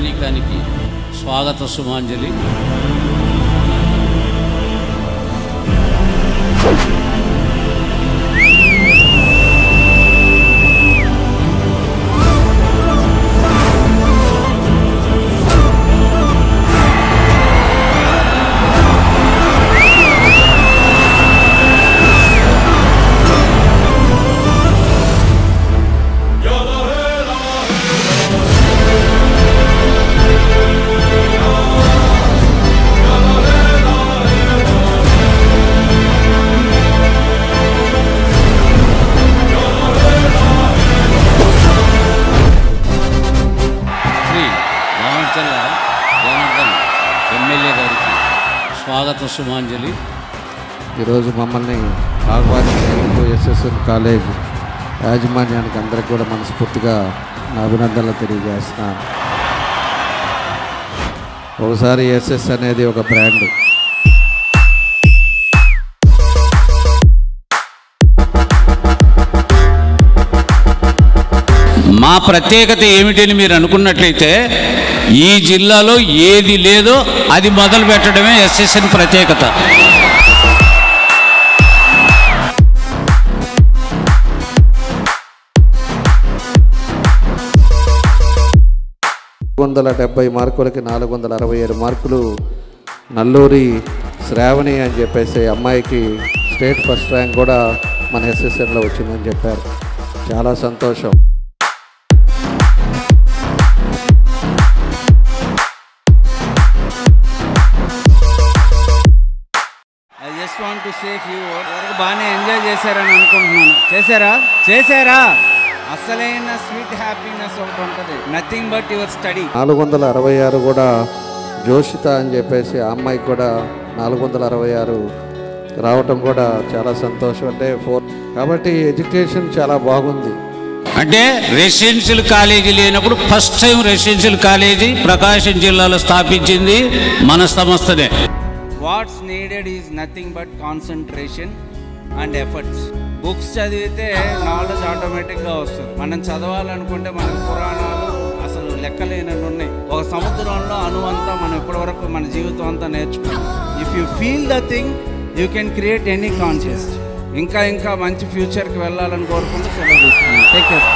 ప్రజానీకానికి స్వాగత సుమాంజలి. ఎమ్మెల్యే గారికి స్వాగత సుమాంజలి. ఈరోజు మమ్మల్ని ఆహ్వానించేందుకు ఎస్ఎస్ఎన్ కాలేజ్ యాజమాన్యానికి అందరికి కూడా మనస్ఫూర్తిగా నా అభినందనలు తెలియజేస్తున్నాను. ఒకసారి ఎస్ఎస్ అనేది ఒక బ్రాండ్. మా ప్రత్యేకత ఏమిటని మీరు అనుకున్నట్లయితే ఈ జిల్లాలో ఏది లేదో అది మొదలు పెట్టడమే ఎస్ఎస్ఎన్ ప్రత్యేకత. మార్కులకి 467 మార్కులు నల్లూరి శ్రావణి అని చెప్పేసి అమ్మాయికి స్టేట్ ఫస్ట్ ర్యాంక్ కూడా మన ఎస్ఎస్ఎన్లో వచ్చిందని చెప్పారు. చాలా సంతోషం. వాంట్ టు సేఫ్ యూ వరకు బాగానే ఎంజాయ్ చేశారని అనుకుంటున్నాను. చేశారా అసలైన స్వీట్ హ్యాపీనెస్ ఒకటి ఉంటుంది. Nothing but your study. 466 కూడా జోషిత అని చెప్పేసి ఆ అమ్మాయికి కూడా 466 రావటం కూడా చాలా సంతోషం. అంటే కాబట్టి ఎడ్యుకేషన్ చాలా బాగుంది. అంటే రెసిడెన్షియల్ కాలేజీ లేనప్పుడు first time residential college Prakasam జిల్లాలో స్థాపించింది మన సంస్థనే. What's needed is nothing but concentration and efforts. Books చదివితే నాలెడ్జ్ ఆటోమేటిక్గా వస్తుంది. మనం చదవాలనుకుంటే మనకు పురాణాలు అసలు లెక్కలేనన్ని ఉన్నాయి. ఒక సముద్రంలో అణువంతా మనం ఇప్పటివరకు మన జీవితం అంతా నేర్చుకున్నాం. If you feel the thing you can create any conscious. ఇంకా మంచి ఫ్యూచర్కి వెళ్ళాలని కోరుకుంటూ సెలవు తీసుకున్నాను. Take care.